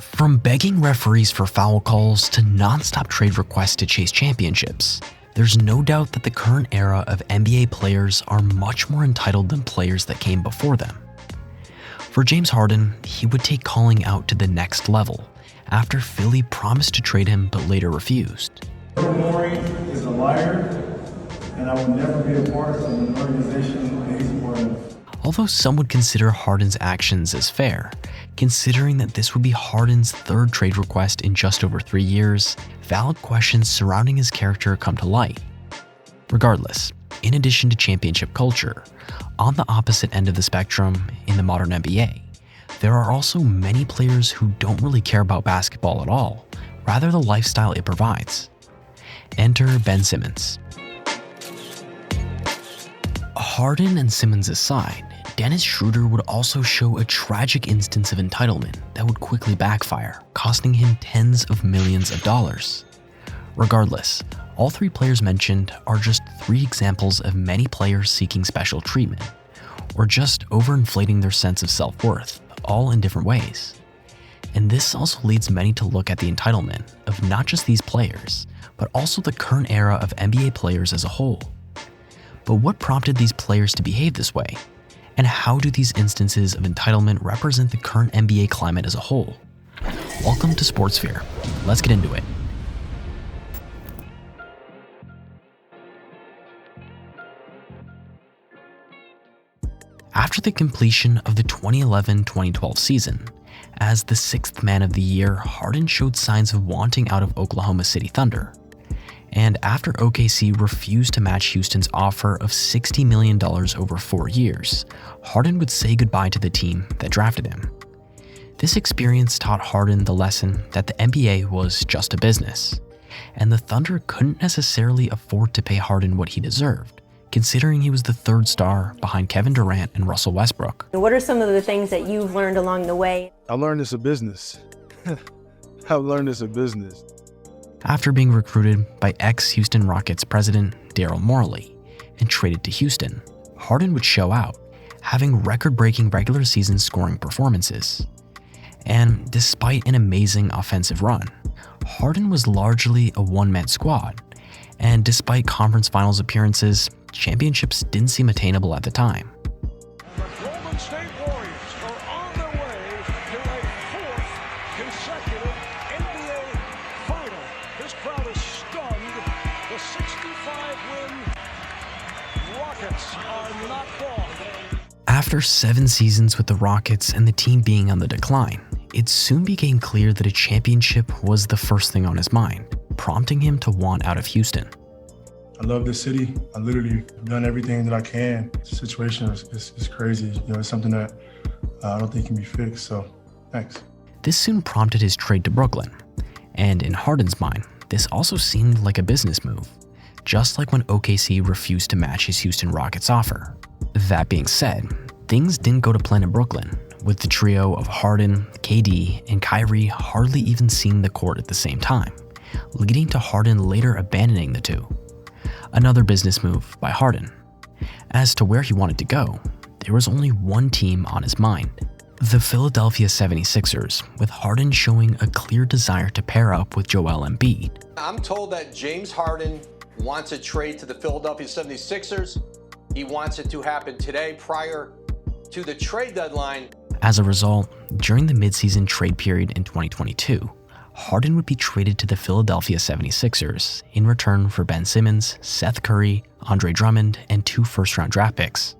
From begging referees for foul calls to non-stop trade requests to chase championships, there's no doubt that the current era of NBA players are much more entitled than players that came before them. For James Harden, he would take calling out to the next level after Philly promised to trade him but later refused. Morey is a liar, and I will never be a part of an organization that he's a part of. Although some would consider Harden's actions as fair, considering that this would be Harden's third trade request in just over 3 years, valid questions surrounding his character come to light. Regardless, in addition to championship culture, on the opposite end of the spectrum in the modern NBA, there are also many players who don't really care about basketball at all, rather the lifestyle it provides. Enter Ben Simmons. Harden and Simmons aside, Dennis Schroder would also show a tragic instance of entitlement that would quickly backfire, costing him tens of millions of dollars. Regardless, all three players mentioned are just 3 examples of many players seeking special treatment, or just overinflating their sense of self-worth, all in different ways. And this also leads many to look at the entitlement of not just these players, but also the current era of NBA players as a whole. But what prompted these players to behave this way? And how do these instances of entitlement represent the current NBA climate as a whole? Welcome to Sportsphere. Let's get into it. After the completion of the 2011-2012 season, as the 6th man of the year, Harden showed signs of wanting out of Oklahoma City Thunder. And after OKC refused to match Houston's offer of $60 million over 4 years, Harden would say goodbye to the team that drafted him. This experience taught Harden the lesson that the NBA was just a business, and the Thunder couldn't necessarily afford to pay Harden what he deserved, considering he was the 3rd star behind Kevin Durant and Russell Westbrook. What are some of the things that you've learned along the way? I learned it's a business. I've learned it's a business. After being recruited by ex-Houston Rockets president Daryl Morey and traded to Houston, Harden would show out, having record-breaking regular season scoring performances. And despite an amazing offensive run, Harden was largely a one-man squad, and despite conference finals appearances, championships didn't seem attainable at the time. The Golden State Warriors are on their way to a 4th consecutive NBA final. This crowd is stunned. The 65-win Rockets are not gone. After 7 seasons with the Rockets and the team being on the decline, it soon became clear that a championship was the first thing on his mind, prompting him to want out of Houston. I love this city. I literally have done everything that I can. The situation is crazy. You know, it's something that I don't think can be fixed, so thanks. This soon prompted his trade to Brooklyn, and in Harden's mind, this also seemed like a business move, just like when OKC refused to match his Houston Rockets offer. That being said, things didn't go to plan in Brooklyn, with the trio of Harden, KD, and Kyrie hardly even seeing the court at the same time, leading to Harden later abandoning the two. Another business move by Harden. As to where he wanted to go, there was only one team on his mind: the Philadelphia 76ers, with Harden showing a clear desire to pair up with Joel Embiid. I'm told that James Harden wants a trade to the Philadelphia 76ers. He wants it to happen today prior to the trade deadline. As a result, during the midseason trade period in 2022, Harden would be traded to the Philadelphia 76ers in return for Ben Simmons, Seth Curry, Andre Drummond, and 2 first-round draft picks.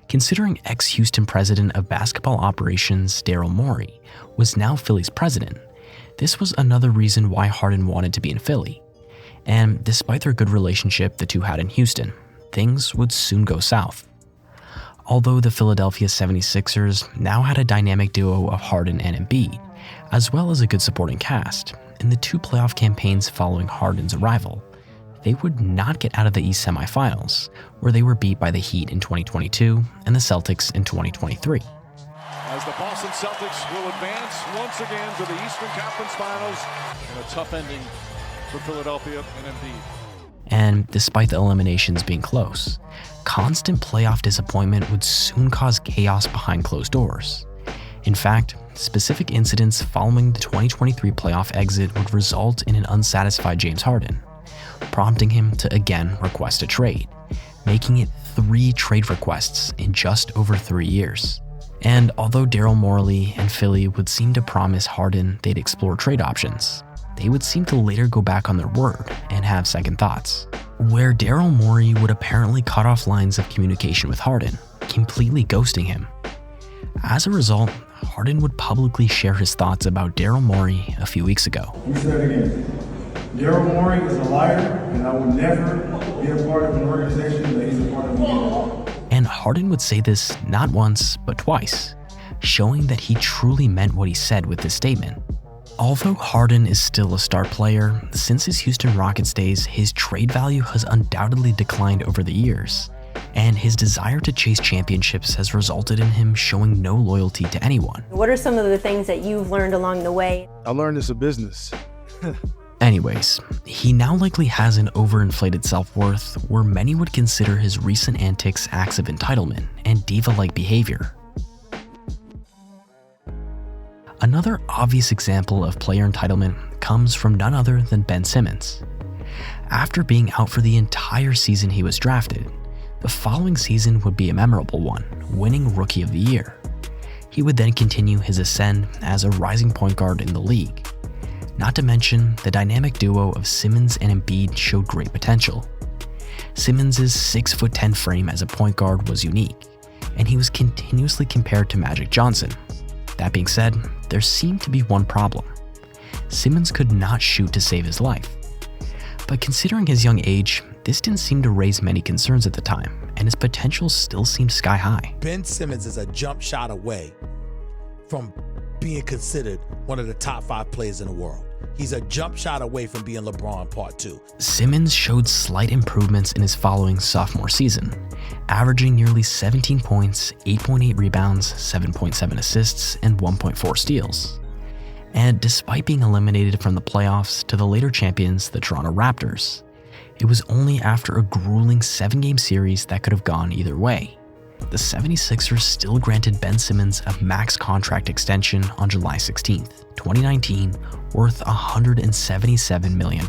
Considering ex-Houston president of basketball operations Daryl Morey was now Philly's president, this was another reason why Harden wanted to be in Philly. And despite their good relationship the two had in Houston, things would soon go south. Although the Philadelphia 76ers now had a dynamic duo of Harden and Embiid, as well as a good supporting cast, in the 2 playoff campaigns following Harden's arrival, they would not get out of the East semifinals, where they were beat by the Heat in 2022 and the Celtics in 2023. As the Boston Celtics will advance once again to the Eastern Conference Finals, and a tough ending for Philadelphia and Embiid. And despite the eliminations being close, constant playoff disappointment would soon cause chaos behind closed doors. In fact, specific incidents following the 2023 playoff exit would result in an unsatisfied James Harden, prompting him to again request a trade, making it 3 trade requests in just over 3 years. And although Daryl Morey and Philly would seem to promise Harden they'd explore trade options, they would seem to later go back on their word and have second thoughts, where Daryl Morey would apparently cut off lines of communication with Harden, completely ghosting him. As a result, Harden would publicly share his thoughts about Daryl Morey a few weeks ago. He said again, Daryl Morey is a liar, and I will never be a part of an organization that he's a part of. And Harden would say this not once, but twice, showing that he truly meant what he said with this statement. Although Harden is still a star player, since his Houston Rockets days, his trade value has undoubtedly declined over the years, and his desire to chase championships has resulted in him showing no loyalty to anyone. What are some of the things that you've learned along the way? I learned it's a business. Anyways, he now likely has an overinflated self-worth where many would consider his recent antics acts of entitlement and diva-like behavior. Another obvious example of player entitlement comes from none other than Ben Simmons. After being out for the entire season he was drafted, the following season would be a memorable one, winning Rookie of the Year. He would then continue his ascent as a rising point guard in the league. Not to mention, the dynamic duo of Simmons and Embiid showed great potential. Simmons' 6'10" frame as a point guard was unique, and he was continuously compared to Magic Johnson. That being said, there seemed to be one problem. Simmons could not shoot to save his life. But considering his young age, this didn't seem to raise many concerns at the time, and his potential still seemed sky high. Ben Simmons is a jump shot away from being considered one of the top 5 players in the world. He's a jump shot away from being LeBron Part 2. Simmons showed slight improvements in his following sophomore season, averaging nearly 17 points, 8.8 rebounds, 7.7 assists, and 1.4 steals. And despite being eliminated from the playoffs to the later champions, the Toronto Raptors, it was only after a grueling 7-game series that could have gone either way. The 76ers still granted Ben Simmons a max contract extension on July 16, 2019, worth $177 million.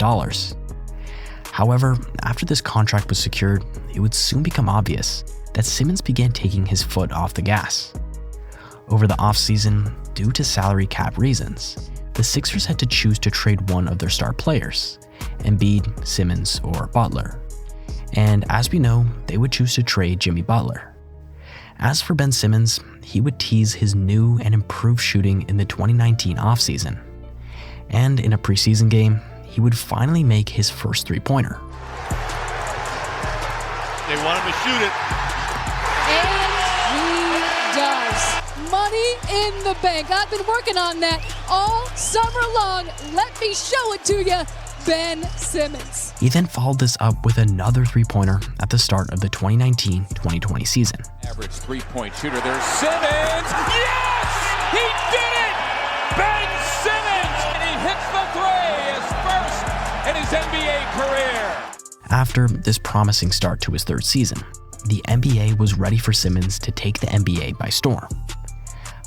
However, after this contract was secured, it would soon become obvious that Simmons began taking his foot off the gas. Over the offseason, due to salary cap reasons, the Sixers had to choose to trade one of their star players, Embiid, Simmons, or Butler. And as we know, they would choose to trade Jimmy Butler. As for Ben Simmons, he would tease his new and improved shooting in the 2019 offseason. And in a preseason game, he would finally make his first three-pointer. They want him to shoot it. And he does. Money in the bank. I've been working on that all summer long. Let me show it to you. Ben Simmons. He then followed this up with another three-pointer at the start of the 2019-2020 season. Average three-point shooter. There's Simmons. Yes! He did it! Ben Simmons! And he hits the three, his first in his NBA career. After this promising start to his third season, the NBA was ready for Simmons to take the NBA by storm.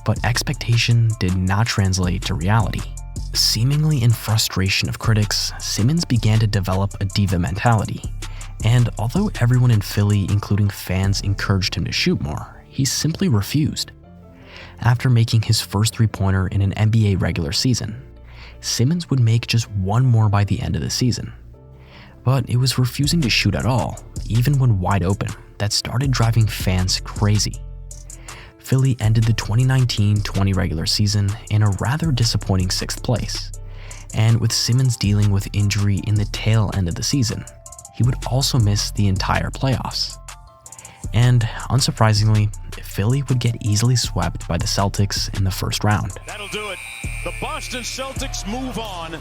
But expectation did not translate to reality. Seemingly in frustration of critics, Simmons began to develop a diva mentality. And although everyone in Philly, including fans, encouraged him to shoot more, he simply refused. After making his first three-pointer in an NBA regular season, Simmons would make just one more by the end of the season. But it was refusing to shoot at all, even when wide open, that started driving fans crazy. Philly ended the 2019-20 regular season in a rather disappointing 6th place. And with Simmons dealing with injury in the tail end of the season, he would also miss the entire playoffs. And unsurprisingly, Philly would get easily swept by the Celtics in the first round. That'll do it. The Boston Celtics move on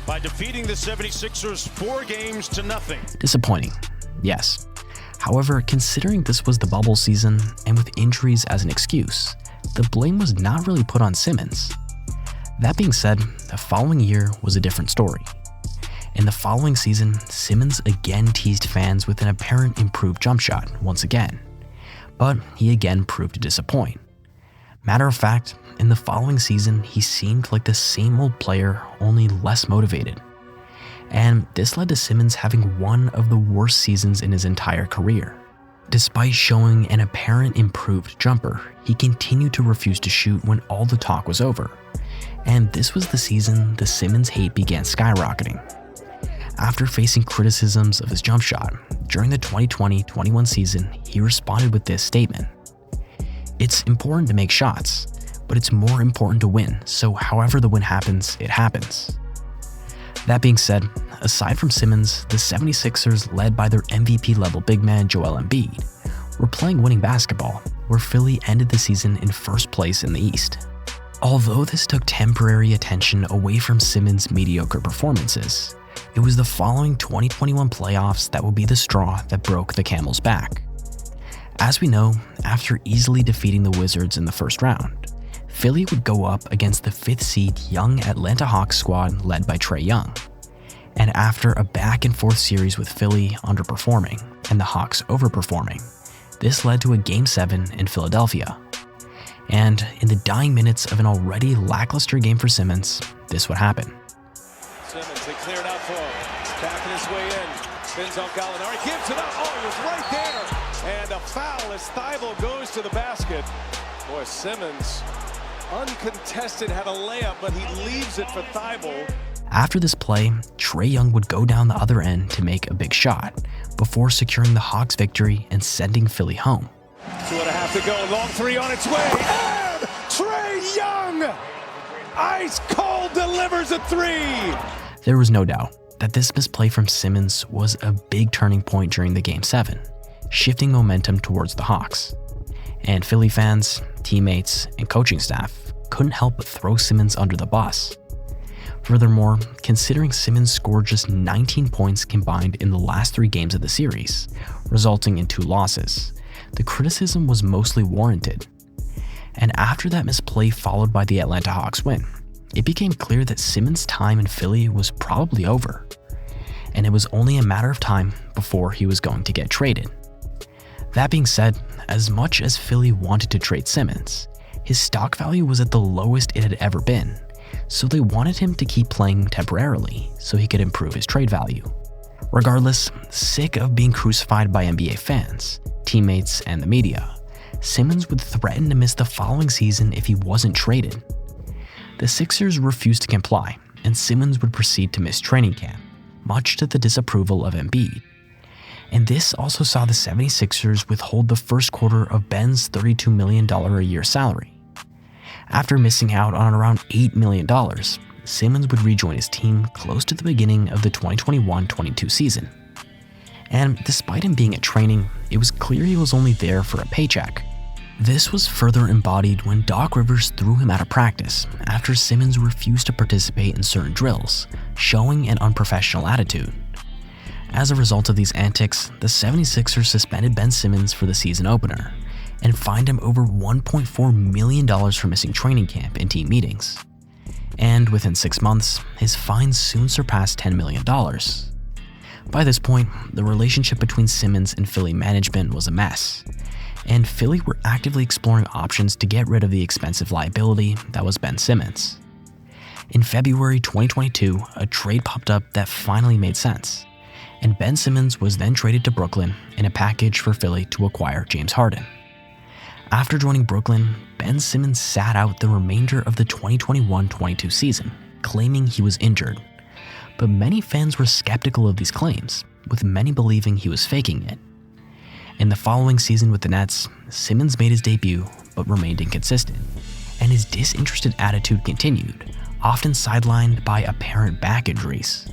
by defeating the 76ers 4-0. Disappointing, yes. However, considering this was the bubble season and with injuries as an excuse, the blame was not really put on Simmons. That being said, the following year was a different story. In the following season, Simmons again teased fans with an apparent improved jump shot once again, but he again proved to disappoint. Matter of fact, in the following season, he seemed like the same old player, only less motivated. And this led to Simmons having one of the worst seasons in his entire career. Despite showing an apparent improved jumper, he continued to refuse to shoot when all the talk was over. And this was the season the Simmons hate began skyrocketing. After facing criticisms of his jump shot, during the 2020-21 season, he responded with this statement: "It's important to make shots, but it's more important to win, so however the win happens, it happens." That being said, aside from Simmons, the 76ers, led by their MVP-level big man Joel Embiid, were playing winning basketball, where Philly ended the season in first place in the East. Although this took temporary attention away from Simmons' mediocre performances, it was the following 2021 playoffs that would be the straw that broke the camel's back. As we know, after easily defeating the Wizards in the first round, Philly would go up against the 5th seed young Atlanta Hawks squad led by Trae Young. And after a back-and-forth series with Philly underperforming and the Hawks overperforming, this led to a Game 7 in Philadelphia. And in the dying minutes of an already lackluster game for Simmons, this would happen. Simmons, they cleared out for him. Backing his way in. Spins on Gallinari. Gives it up. Oh, he was right there. And a foul as Thibault goes to the basket. Boy, Simmons, uncontested, had a layup, but he leaves it for Thibault. After this play, Trae Young would go down the other end to make a big shot, before securing the Hawks' victory and sending Philly home. 2.5 to go. Long three on its way. And Trae Young, ice cold, delivers a three. There was no doubt that this misplay from Simmons was a big turning point during the Game 7, shifting momentum towards the Hawks. And Philly fans, teammates, and coaching staff couldn't help but throw Simmons under the bus. Furthermore, considering Simmons scored just 19 points combined in the last 3 games of the series, resulting in 2 losses, the criticism was mostly warranted. And after that misplay followed by the Atlanta Hawks win, it became clear that Simmons' time in Philly was probably over, and it was only a matter of time before he was going to get traded. That being said, as much as Philly wanted to trade Simmons, his stock value was at the lowest it had ever been, so they wanted him to keep playing temporarily so he could improve his trade value. Regardless, sick of being crucified by NBA fans, teammates, and the media, Simmons would threaten to miss the following season if he wasn't traded. The Sixers refused to comply, and Simmons would proceed to miss training camp, much to the disapproval of Embiid. And this also saw the 76ers withhold the first quarter of Ben's $32 million a year salary. After missing out on around $8 million, Simmons would rejoin his team close to the beginning of the 2021-22 season. And despite him being at training, it was clear he was only there for a paycheck. This was further embodied when Doc Rivers threw him out of practice after Simmons refused to participate in certain drills, showing an unprofessional attitude. As a result of these antics, the 76ers suspended Ben Simmons for the season opener and fined him over $1.4 million for missing training camp and team meetings. And within 6 months, his fines soon surpassed $10 million. By this point, the relationship between Simmons and Philly management was a mess, and Philly were actively exploring options to get rid of the expensive liability that was Ben Simmons. In February 2022, a trade popped up that finally made sense, and Ben Simmons was then traded to Brooklyn in a package for Philly to acquire James Harden. After joining Brooklyn, Ben Simmons sat out the remainder of the 2021-22 season, claiming he was injured. But many fans were skeptical of these claims, with many believing he was faking it. In the following season with the Nets, Simmons made his debut but remained inconsistent, and his disinterested attitude continued, often sidelined by apparent back injuries.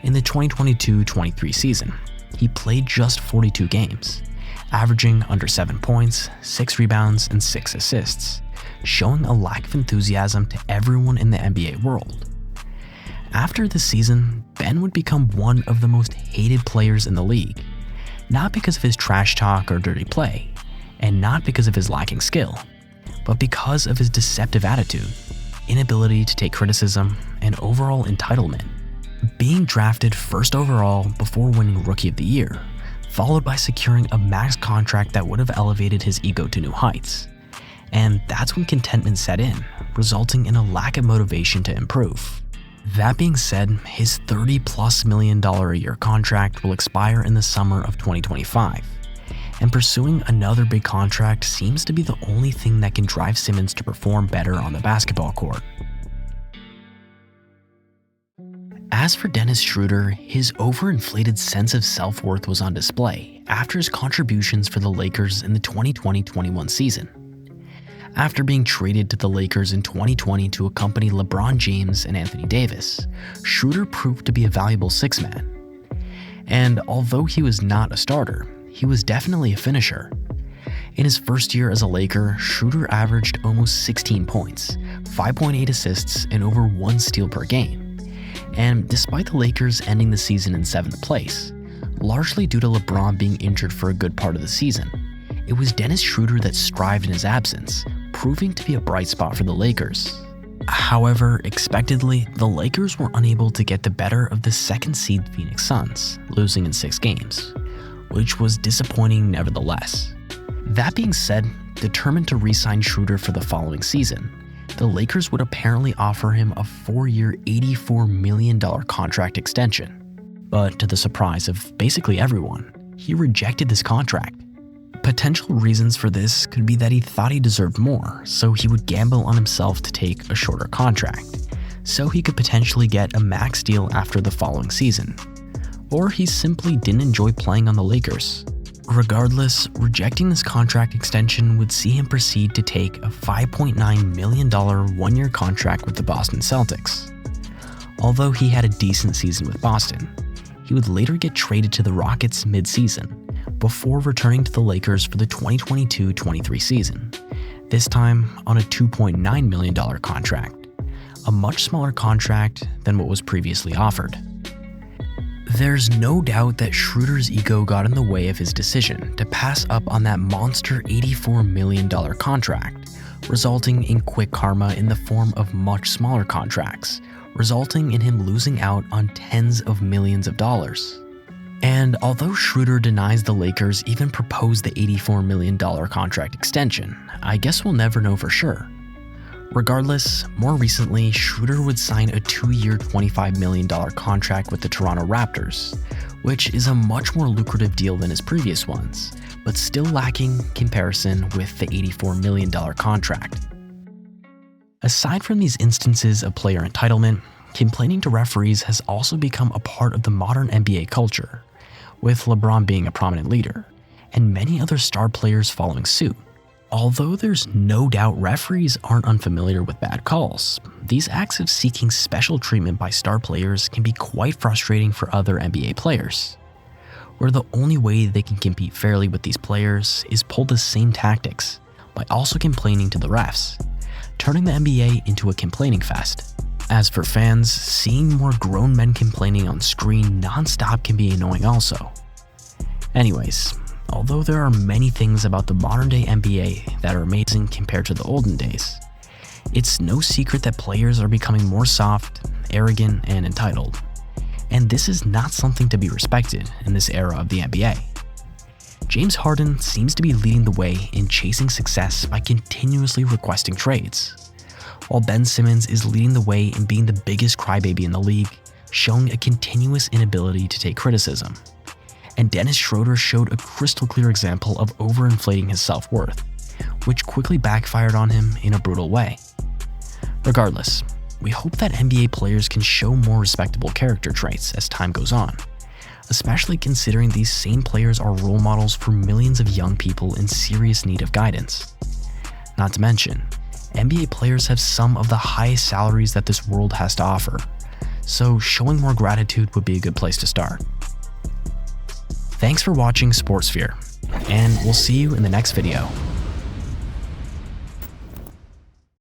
In the 2022-23 season, he played just 42 games, averaging under 7 points, 6 rebounds, and 6 assists, showing a lack of enthusiasm to everyone in the NBA world. After this season, Ben would become one of the most hated players in the league, not because of his trash talk or dirty play, and not because of his lacking skill, but because of his deceptive attitude, inability to take criticism, and overall entitlement. Being drafted first overall before winning Rookie of the Year, followed by securing a max contract that would have elevated his ego to new heights, and that's when contentment set in, resulting in a lack of motivation to improve. That being said, his $30+ million a year contract will expire in the summer of 2025, and pursuing another big contract seems to be the only thing that can drive Simmons to perform better on the basketball court. As for Dennis Schroder, his overinflated sense of self-worth was on display after his contributions for the Lakers in the 2020-21 season. After being traded to the Lakers in 2020 to accompany LeBron James and Anthony Davis, Schroder proved to be a valuable six-man. And although he was not a starter, he was definitely a finisher. In his first year as a Laker, Schroder averaged almost 16 points, 5.8 assists, and over 1 steal per game. And despite the Lakers ending the season in 7th place, largely due to LeBron being injured for a good part of the season, it was Dennis Schroder that thrived in his absence, proving to be a bright spot for the Lakers. However, expectedly, the Lakers were unable to get the better of the second seed Phoenix Suns, losing in 6 games, which was disappointing nevertheless. That being said, determined to re-sign Schroder for the following season, the Lakers would apparently offer him a 4-year, $84 million contract extension. But to the surprise of basically everyone, he rejected this contract. Potential reasons for this could be that he thought he deserved more, so he would gamble on himself to take a shorter contract, so he could potentially get a max deal after the following season. Or he simply didn't enjoy playing on the Lakers. Regardless, rejecting this contract extension would see him proceed to take a $5.9 million 1-year contract with the Boston Celtics. Although he had a decent season with Boston, he would later get traded to the Rockets mid-season, before returning to the Lakers for the 2022-23 season, this time on a $2.9 million contract, a much smaller contract than what was previously offered. There's no doubt that Schroder's ego got in the way of his decision to pass up on that monster $84 million contract, resulting in quick karma in the form of much smaller contracts, resulting in him losing out on tens of millions of dollars. And although Schroder denies the Lakers even proposed the $84 million contract extension, I guess we'll never know for sure. Regardless, more recently, Schroder would sign a 2-year, $25 million contract with the Toronto Raptors, which is a much more lucrative deal than his previous ones, but still lacking comparison with the $84 million contract. Aside from these instances of player entitlement, complaining to referees has also become a part of the modern NBA culture, with LeBron being a prominent leader, and many other star players following suit. Although there's no doubt referees aren't unfamiliar with bad calls, these acts of seeking special treatment by star players can be quite frustrating for other NBA players, where the only way they can compete fairly with these players is pull the same tactics by also complaining to the refs, turning the NBA into a complaining fest. As for fans, seeing more grown men complaining on screen non-stop can be annoying also. Anyways, although there are many things about the modern day NBA that are amazing compared to the olden days, it's no secret that players are becoming more soft, arrogant, and entitled. And this is not something to be respected in this era of the NBA. James Harden seems to be leading the way in chasing success by continuously requesting trades, while Ben Simmons is leading the way in being the biggest crybaby in the league, showing a continuous inability to take criticism. And Dennis Schroder showed a crystal clear example of overinflating his self-worth, which quickly backfired on him in a brutal way. Regardless, we hope that NBA players can show more respectable character traits as time goes on, especially considering these same players are role models for millions of young people in serious need of guidance. Not to mention, NBA players have some of the highest salaries that this world has to offer, so showing more gratitude would be a good place to start. Thanks for watching SportSphere, and we'll see you in the next video.